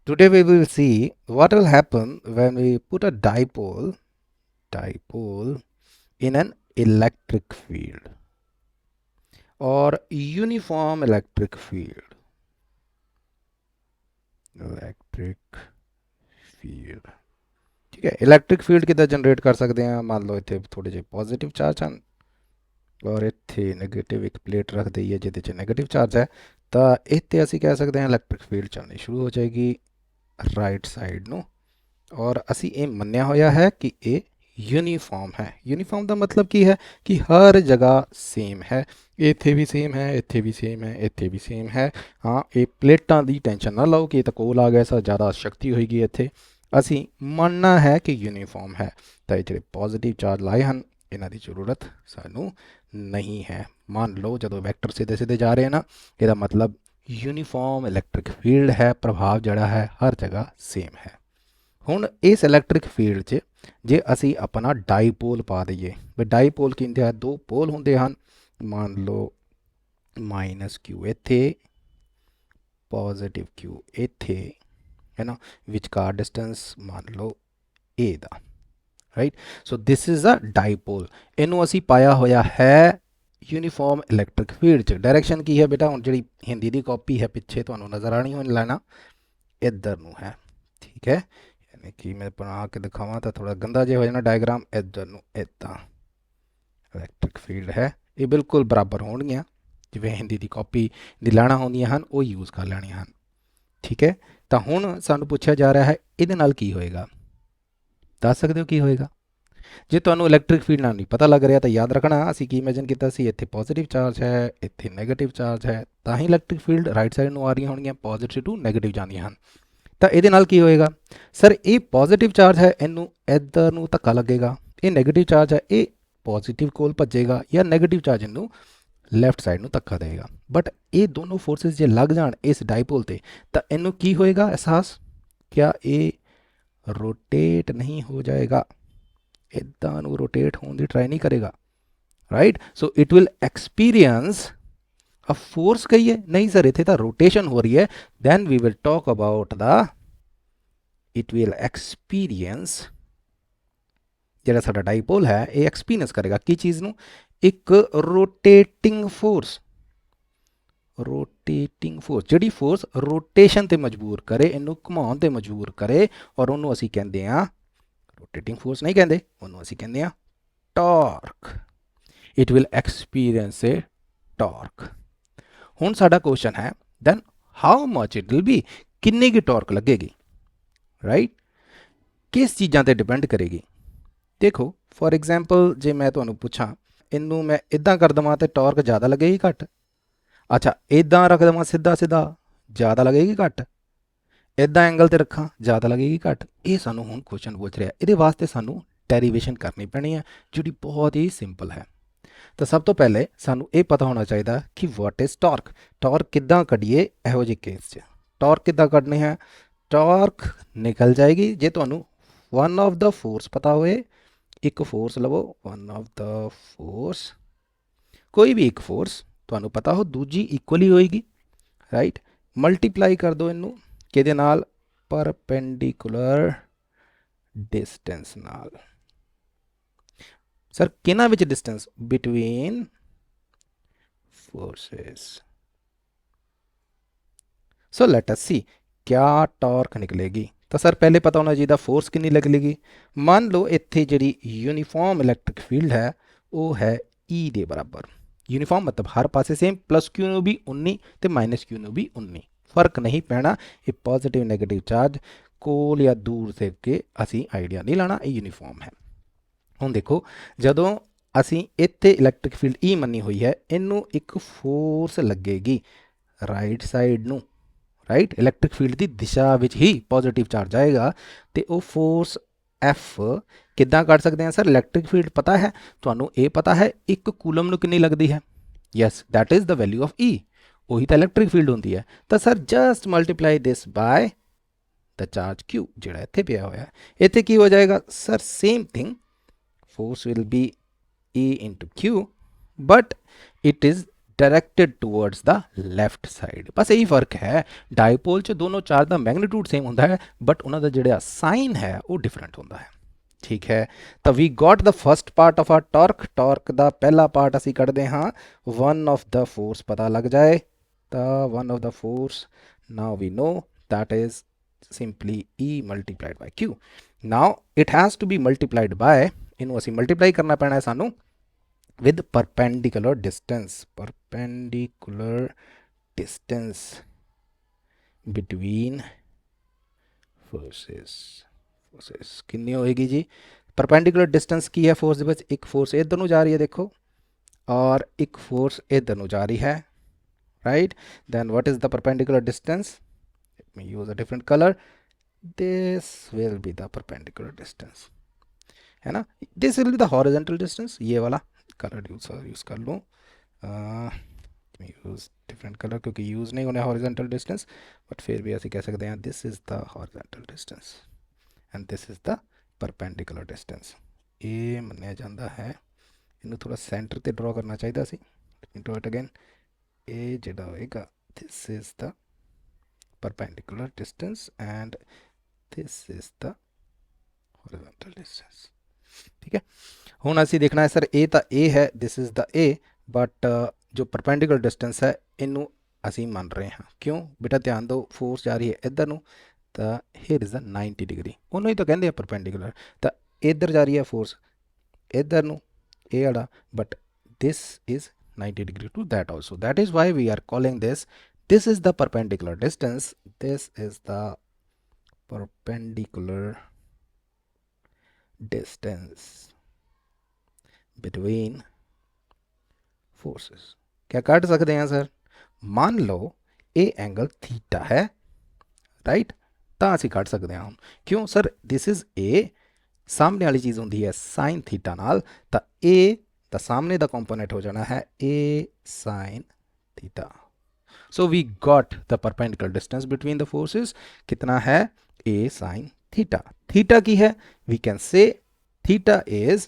Today we will see what will happen when we put a dipole in an electric field or uniform electric field. ठीक है, electric field कितना generate कर सकते हैं। मान लो इतने थोड़े जे पॉजिटिव चार्ज हैं और ਇੱਥੇ ਨੈਗੇਟਿਵ ਇੱਕ ਪਲੇਟ ਰੱਖ ਦਈਏ ਜਿਹਦੇ 'ਚ ਨੈਗੇਟਿਵ ਚਾਰਜ ਹੈ, ਤਾਂ ਇੱਥੇ ਅਸੀਂ ਕਹਿ ਸਕਦੇ ਹਾਂ ਇਲੈਕਟ੍ਰਿਕ ਫੀਲਡ ਚੱਲਣੀ ਸ਼ੁਰੂ ਹੋ ਜਾਏਗੀ ਰਾਈਟ ਸਾਈਡ ਨੂੰ। ਔਰ ਅਸੀਂ ਇਹ ਮੰਨਿਆ ਹੋਇਆ ਹੈ ਕਿ ਇਹ यूनिफॉर्म है। यूनिफॉर्म का मतलब की है कि हर जगह सेम है, इत्थे भी सेम है, इत्थे भी सेम है, इत्थे भी सेम है। हाँ, ये प्लेटां की टेंशन ना लो कि कोल आ गया सा ज़्यादा शक्ति होएगी। इत्थे असी मानना है कि यूनिफॉर्म है, तो ये जो पॉजिटिव चार्ज लाए हैं इन्हां दी जरूरत सानू नहीं है। मान लो जो वैक्टर सीधे सीधे जा रहे हैं ना, इसका मतलब यूनिफॉर्म इलैक्ट्रिक फील्ड है, प्रभाव जड़ा है हर जगह सेम है। ਹੁਣ ਇਸ ਇਲੈਕਟ੍ਰਿਕ ਫੀਲਡ 'ਚ ਜੇ ਅਸੀਂ ਆਪਣਾ ਡਾਈਪੋਲ ਪਾ ਦਈਏ, ਵੀ ਡਾਈਪੋਲ ਕੀ ਹੁੰਦੇ ਆ, ਦੋ ਪੋਲ ਹੁੰਦੇ ਹਨ। ਮੰਨ ਲਓ ਮਾਈਨਸ ਕਿਊ ਇੱਥੇ, ਪੋਜ਼ਿਟਿਵ ਕਿਊ ਇੱਥੇ ਹੈ ਨਾ, ਵਿਚਕਾਰ ਡਿਸਟੈਂਸ ਮੰਨ ਲਓ ਏ ਦਾ, right. So this is a ਡਾਈਪੋਲ। ਇਹਨੂੰ ਅਸੀਂ ਪਾਇਆ ਹੋਇਆ ਹੈ यूनिफॉर्म इलैक्ट्रिक फील्ड च। डायरैक्शन की है बेटा, हुण जिहड़ी हिंदी की कॉपी है पिछे तुहानूं नज़र आनी होनी लाना इधर नूं है, ठीक है। यानी कि मैं बना के दिखावा तो थोड़ा गंदा जो हो जाना डायग्राम। इधर नूं इदां इलैक्ट्रिक फील्ड है, ये बिल्कुल बराबर होणगियां जिवें हिंदी की कॉपी दी लाणा होंदियां हन, वो यूज़ कर लैणियां हन, ठीक है। तो हुण सानूं पुछया जा रहा है इहदे नाल की होएगा, दस सकदे हो की होएगा। जे तुहानूं इलैक्ट्रिक फील्ड नाल नहीं पता लग रहा तो याद रखना असीं की इमेजिन कीता सी, इत्थे पॉजिटिव चार्ज है, इत्थे नैगेटिव चार्ज है, तां ही इलैक्ट्रिक फील्ड राइट साइड नूं आ रही होणगियां, पॉजिटिव टू नैगेटिव जांदियां हन। तो ये नाल की होएगा सर, ये पॉजिटिव चार्ज है, इनू इधर नूं धक्का लगेगा। ये नैगेटिव चार्ज है, ये पॉजिटिव कोल भजेगा, या नैगेटिव चार्ज इनू लैफ्ट साइड नूं धक्का देगा। बट ये दोनों फोर्सेस जे लग जाण इस डाइपोल ते, तो इनू की होएगा एहसास, क्या ये रोटेट नहीं हो जाएगा, इदां नूं रोटेट होने की ट्राई नहीं करेगा, right. So it will experience a force. कही है नहीं सर, इत्थे तां रोटेशन हो रही है, then we will talk about the it will experience ਜਿਹੜਾ ਸਾਡਾ ਡਾਈਪੋਲ ਹੈ ਇਹ ਐਕਸਪੀਰੀਅੰਸ ਕਰੇਗਾ ਕੀ ਚੀਜ਼ ਨੂੰ, ਇੱਕ ਰੋਟੇਟਿੰਗ ਫੋਰਸ। ਰੋਟੇਟਿੰਗ ਫੋਰਸ ਜਿਹੜੀ ਫੋਰਸ ਰੋਟੇਸ਼ਨ ਤੇ ਮਜਬੂਰ ਕਰੇ, ਇਹਨੂੰ ਘੁਮਾਉਣ ਤੇ ਮਜਬੂਰ ਕਰੇ, ਔਰ ਉਹਨੂੰ ਅਸੀਂ ਕਹਿੰਦੇ ਆ ਰੋਟੇਟਿੰਗ ਫੋਰਸ ਨਹੀਂ ਕਹਿੰਦੇ, ਉਹਨੂੰ ਅਸੀਂ ਕਹਿੰਦੇ ਆ torque. It will experience a torque. ਹੁਣ ਸਾਡਾ ਕੁਐਸਚਨ ਹੈ then how much it will be, ਕਿੰਨੀ ਕੀ ਟਾਰਕ ਲੱਗੇਗੀ, ਰਾਈਟ। किस चीज़ों पर डिपेंड करेगी। देखो फॉर एग्जाम्पल जे मैं तुहानूं पूछां इनू मैं इदां कर देवां तो टॉर्क ज़्यादा लगेगी घट, अच्छा इदां रख देवां सीधा सीधा ज़्यादा लगेगी घट, इदां एंगल ते रखां ज़्यादा लगेगी घट। ये सानूं हुण क्वेश्चन पूछ रहा, ये वास्ते सानूं डेरीवेशन करनी पैनी है जिहड़ी बहुत ही सिंपल है। तो सब तो पहले सानूं ये पता होना चाहिए कि वॉट इज़ टॉर्क। टॉर्क किदां कढीए इहो जिहे केस च, टॉर्क किदां कढनी है। टॉर्क निकल जाएगी जे तुहानूं वन ऑफ द फोर्स पता होए। एक फोर्स लवो, वन ऑफ द फोर्स, कोई भी एक फोर्स तुहानूं पता हो, दूजी इक्वली होएगी, राइट। मल्टीप्लाई कर दो इनू किहदे नाल, परपेंडिकुलर डिस्टेंस नाल। सर किहनां विच distance, between forces. So let us see क्या टॉर्क निकलेगी। तो सर पहले पता होना चाहिए फोर्स कितनी निकलेगी। मान लो इत्थे जिहड़ी यूनिफॉर्म इलैक्ट्रिक फील्ड है वो है ई दे बराबर। यूनिफॉर्म मतलब हर पासे सेम, प्लस क्यू नूं भी 19 तो माइनस क्यू नूं भी 19, फर्क नहीं पैना। ये पॉजिटिव नैगेटिव चार्ज कोल या दूर से के असी आइडिया नहीं लाना, ये यूनिफॉर्म है। हुण देखो जदों असी इत्थे इलैक्ट्रिक फील्ड ई मनी हुई है, इनू एक फोर्स लगेगी राइट साइड नूं, राइट। इलैक्ट्रिक फील्ड की दिशा विच ही पॉजिटिव चार्ज आएगा, तो वह फोर्स एफ किदां कढ सकते हैं। सर इलैक्ट्रिक फील्ड पता है तुहानूं, ये पता है एक कूलम नूं कितनी लगती है, yes that is the value of E, वही तो इलैक्ट्रिक फील्ड होंदी है। तो sir just multiply this by the charge Q जिहड़ा इत्थे पिया होया है। इत्थे की हो जाएगा sir, same thing, force will be E into Q, but it is directed towards the left side. बस यही फर्क है, डायपोल च दोनों चार्ज का मैग्नीट्यूड सेम होंदा है बट उन्होंने जिहड़ा साइन है वो डिफरेंट होंदा है। ठीक है, तो we got the first part of our torque. Torque का पहला पार्ट असी कढ़ते हाँ, वन ऑफ द फोर्स पता लग जाए तो one of the force, now we know that is simply E multiplied by Q. Now it has to be multiplied by, इनू असी मल्टीप्लाई करना पैना है सानू with perpendicular distance, perpendicular distance between forces। Forces कितनी होएगी जी? परपेंडिकुलर डिस्टेंस की है फोर्स दे, एक फोर्स इधर नू जा रही है देखो, और एक फोर्स इधर नू जा रही है, right. Then what is the perpendicular distance? Let me use a different colour, this will be the perpendicular distance, है ना। This will be the horizontal distance, ये वाला कलर यूज कर लूँ, यूज डिफरेंट कलर क्योंकि यूज नहीं होने horizontal distance, but फिर भी ऐसे कह सकते हैं this is the horizontal distance and this is the perpendicular distance. ये मन्निया जाता है, इन्हें थोड़ा सेंटर ते ड्रॉ करना चाहिए सी। ड्रॉ इट अगेन, ये जिहड़ा होएगा this is the perpendicular distance and this is the horizontal distance. ठीक है, हुण असी देखना है सर ए तो ए है, this is the A, but जो परपेंडिकुलर डिस्टेंस है इनू असी मान रहे हैं, क्यों बेटा? ध्यान दो, फोर्स जा रही है इधर नू, तो हेयर इज द 90 डिग्री, उन्होंने ही तो कहते हैं परपेंडिकुलर, तो इधर जा रही है फोर्स इधर नू ए वाला, but this is 90 degree to that also, that is why we are calling this is the perpendicular distance, this is the perpendicular distance between forces. क्या काट सकते हैं सर? मान लो ए एंगल थीटा है, राइट, तो असी कट सकते हैं हम, क्यों सर? दिस इज ए, सामने वाली चीज़ होंगी है साइन थीटा नाल, तो ए तो सामने का कंपोनेंट हो जाना है A sine theta. So we got the perpendicular distance between the forces, कितना है? A sine theta. थीटा की है, we can say theta is,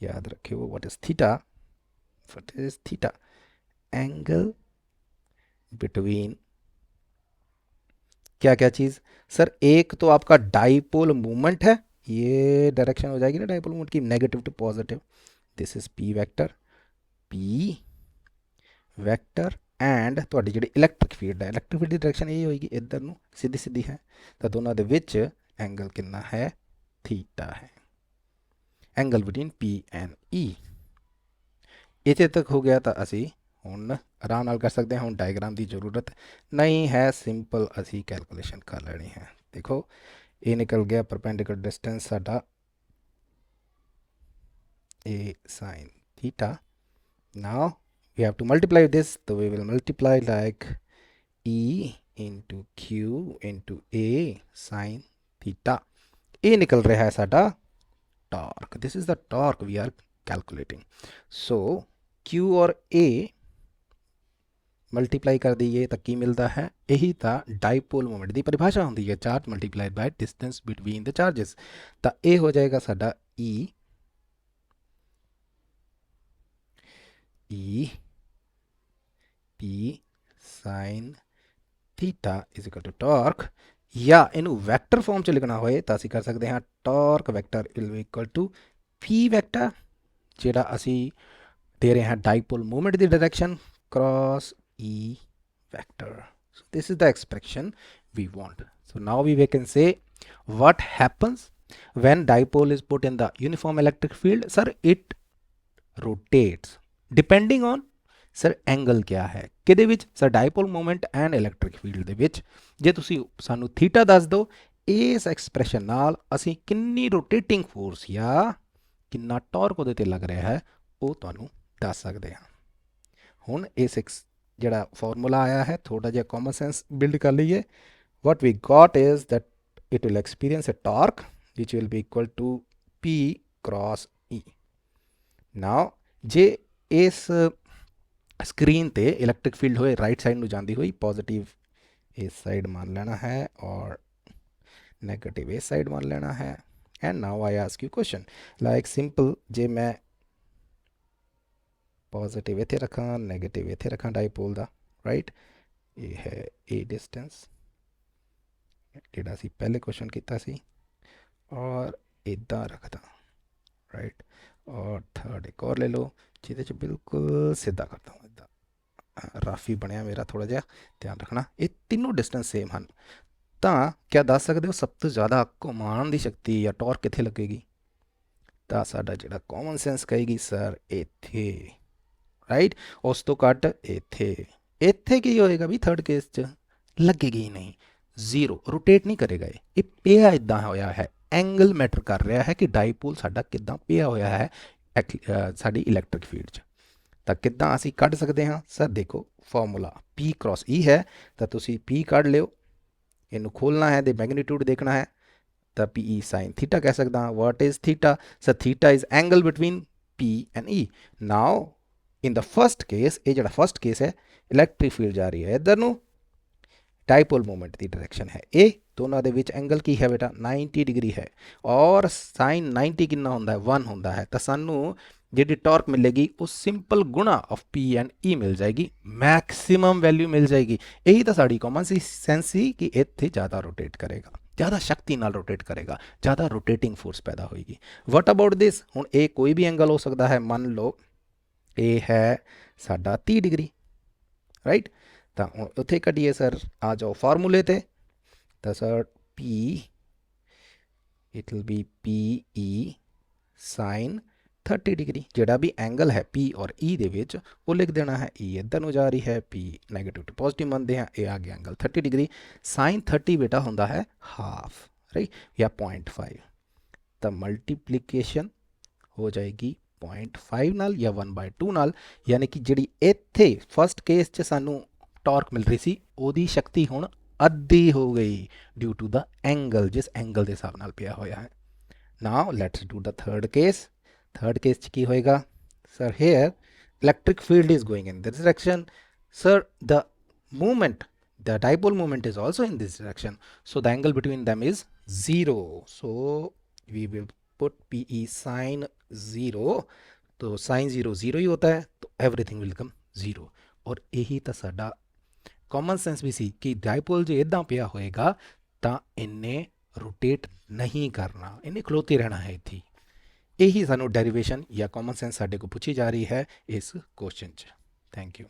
याद रखियो what is theta, what is theta? Angle between क्या क्या चीज़ सर? एक तो आपका डाइपोल मूवमेंट है, ये डायरेक्शन हो जाएगी ना डाइपोल मूवमेंट की, negative to positive, this is P vector, P vector and ਤੁਹਾਡੀ ਜਿਹੜੀ ਇਲੈਕਟ੍ਰਿਕ ਫੀਲਡ ਹੈ, ਇਲੈਕਟ੍ਰਿਕ ਫੀਲਡ ਦੀ ਡਾਇਰੈਕਸ਼ਨ ਇਹ ਹੋਏਗੀ ਇੱਧਰ ਨੂੰ, ਸਿੱਧੀ ਸਿੱਧੀ ਹੈ, ਤਾਂ ਦੋਨਾਂ ਦੇ ਵਿੱਚ ਐਂਗਲ ਕਿੰਨਾ ਹੈ? ਥੀਟਾ ਹੈ, ਐਂਗਲ ਬਿਟਵੀਨ ਪੀ ਐਂਡ ਈ। ਇੱਥੇ ਤੱਕ ਹੋ ਗਿਆ, ਤਾਂ ਅਸੀਂ ਹੁਣ आराम नाल कर सकते हैं। हम डायग्राम की जरूरत नहीं है, सिंपल असी कैलकुलेशन कर लेनी है। देखो ये निकल गया परपेंडिकुलर डिस्टेंस साडा A sine theta. Now we have to multiply this, तो we will multiply like E into Q into A sine theta. ये निकल रहा है साडा torque, this is the torque we are calculating. So Q और A multiply कर दीए तो की मिलता है? यही तो डाइपोल मोमेंट की परिभाषा होती है, charge multiplied by distance between the charges. तो ये हो जाएगा साडा E P sine theta is equal to torque, या इनू वैक्टर फॉर्म च लिखना होए तो असी कर सकते हैं torque vector is equal to P vector, जेड़ा असी दे रहे हैं डाइपोल मोमेंट की direction cross E vector. So this is the expression we want. So now we can say what happens when dipole is put in the uniform electric field. Sir, it rotates depending on sir angle क्या है किहदे विच? Sir dipole moment and electric field दे विच। जे तुसी सानू theta दस दो, इस एक्सप्रैशन नाल असी किन्नी रोटेटिंग फोर्स या किन्ना टॉर्क उहदे ते लग रहा है वो तुहानू दस सकते हैं। हुण इस जड़ा फॉर्मूला आया है, थोड़ा जिहा कॉमन सेंस बिल्ड कर लीजिए। What we got is that it will experience a torque which will be equal to P cross E. Now जे इस स्क्रीन ते इलैक्ट्रिक फील्ड होए राइट साइड में जाती हुई, पॉजिटिव इस साइड मान लेना है और नेगेटिव इस साइड मान लेना है। And now I ask you question like simple, जे मैं ਪੋਜ਼ਿਟਿਵ ਇੱਥੇ ਰੱਖਾਂ, ਨੈਗੇਟਿਵ ਇੱਥੇ ਰੱਖਾਂ ਡਾਈਪੋਲ ਦਾ, ਰਾਈਟ। ਇਹ ਹੈ A ਡਿਸਟੈਂਸ ਜਿਹੜਾ ਅਸੀਂ ਪਹਿਲੇ ਕੁਐਸਚਨ ਕੀਤਾ ਸੀ, ਔਰ ਇੱਦਾਂ ਰੱਖਦਾ, ਰਾਈਟ। ਔਰ ਥਰਡ ਇੱਕ ਹੋਰ ਲੈ ਲਓ ਜਿਹਦੇ 'ਚ ਬਿਲਕੁਲ ਸਿੱਧਾ ਕਰਦਾ ਹਾਂ, ਇੱਦਾਂ ਰਫ ਹੀ ਬਣਿਆ ਮੇਰਾ ਥੋੜ੍ਹਾ ਜਿਹਾ, ਧਿਆਨ ਰੱਖਣਾ। ਇਹ ਤਿੰਨੋਂ ਡਿਸਟੈਂਸ ਸੇਮ ਹਨ। ਤਾਂ ਕਿਆ ਦੱਸ ਸਕਦੇ ਹੋ ਸਭ ਤੋਂ ਜ਼ਿਆਦਾ ਘੁਮਾਉਣ ਦੀ ਸ਼ਕਤੀ ਜਾਂ ਟੌਰਕ ਕਿੱਥੇ ਲੱਗੇਗੀ? ਤਾਂ ਸਾਡਾ ਜਿਹੜਾ ਕਾਮਨ ਸੈਂਸ ਕਹੇਗੀ ਸਰ ਇੱਥੇ, ਰਾਈਟ। ਉਸ ਤੋਂ ਘੱਟ ਇੱਥੇ। ਇੱਥੇ ਕੀ ਹੋਏਗਾ ਵੀ ਥਰਡ ਕੇਸ 'ਚ? ਲੱਗੇਗੀ ਹੀ ਨਹੀਂ, ਜ਼ੀਰੋ, ਰੋਟੇਟ ਨਹੀਂ ਕਰੇਗਾ। ਇਹ ਪਿਆ ਇੱਦਾਂ ਹੋਇਆ ਹੈ, ਐਂਗਲ ਮੈਟਰ ਕਰ ਰਿਹਾ ਹੈ ਕਿ ਡਾਈਪੋਲ ਸਾਡਾ ਕਿੱਦਾਂ ਪਿਆ ਹੋਇਆ ਹੈ ਸਾਡੀ ਇਲੈਕਟ੍ਰਿਕ ਫੀਲਡ 'ਚ। ਤਾਂ ਕਿੱਦਾਂ ਅਸੀਂ ਕੱਢ ਸਕਦੇ ਹਾਂ ਸਰ? ਦੇਖੋ ਫਾਰਮੂਲਾ P क्रॉस E ਹੈ, ਤਾਂ ਤੁਸੀਂ P ਕੱਢ ਲਿਓ। ਇਹਨੂੰ ਖੋਲਣਾ ਹੈ ਤੇ ਮੈਗਨੀਟਿਊਡ ਦੇਖਣਾ ਹੈ, ਤਾਂ PE ਸਾइन थीटा कह सकता हाँ। What is theta? Sir theta is angle between P and E। Now in the first case, ये जो फर्स्ट केस है, इलैक्ट्रिक फील्ड जा रही है इधर नू, डाइपोल मूवमेंट की डायरेक्शन है ए, दोनों के विच एंगल की है बेटा 90 डिग्री है, और साइन 90 कितना होंदा है? 1 होंदा है। तो सानू जी टॉर्क मिलेगी वो सिंपल गुणा ऑफ P एंड E मिल जाएगी, मैक्सिमम वैल्यू मिल जाएगी। यही तो साड़ी कॉमन सेंस सी कि इत्थे ज़्यादा रोटेट करेगा, ज़्यादा शक्ति नाल रोटेट करेगा, ज़्यादा रोटेटिंग फोर्स पैदा होएगी। What about this? हुण ए कोई भी एंगल हो सकता है, मान लो ए है साडा 30 डिग्री, राइट। तो हुण उत्थे कढिए सर, आ जाओ फार्मूले ते। तो sir P it will be PE sine 30 degree, जोड़ा भी एंगल है P और E दे विच वो लिख देना है। E इधर नूं जा रही है, P नैगेटिव टू पॉजिटिव मनते हैं, ये आ गया एंगल 30 डिग्री। साइन 30 बेटा होंदा है हाफ, राइट, या 0.5। तो मल्टीप्लीकेशन हो जाएगी 0.5 नाल या 1/2 नाल, यानी कि जिहड़ी इत्थे फर्स्ट केस च सानू टॉर्क मिल रही सी ओदी शक्ति हुण अद्धी हो गई ड्यू टू द एंगल, जिस एंगल के हिसाब नाल पिया होया है। Now let's do the third case. Third case च की होएगा sir? Here electric field is going in this direction, sir the movement, the dipole moment is also in this direction, so the angle between them is 0, so we will put PE sin 0। तो sin 0 0 ही होता है, तो everything will come 0। और यही तो साडा common sense भी सी कि डाइपोल जो इदा पिया होएगा तो इन्हें रोटेट नहीं करना, इन्हें खलोते रहना है इत्थे। यही सानू डेरिवेशन या कॉमन सेंस साडे को पूछी जा रही है इस क्वेश्चन च। Thank you.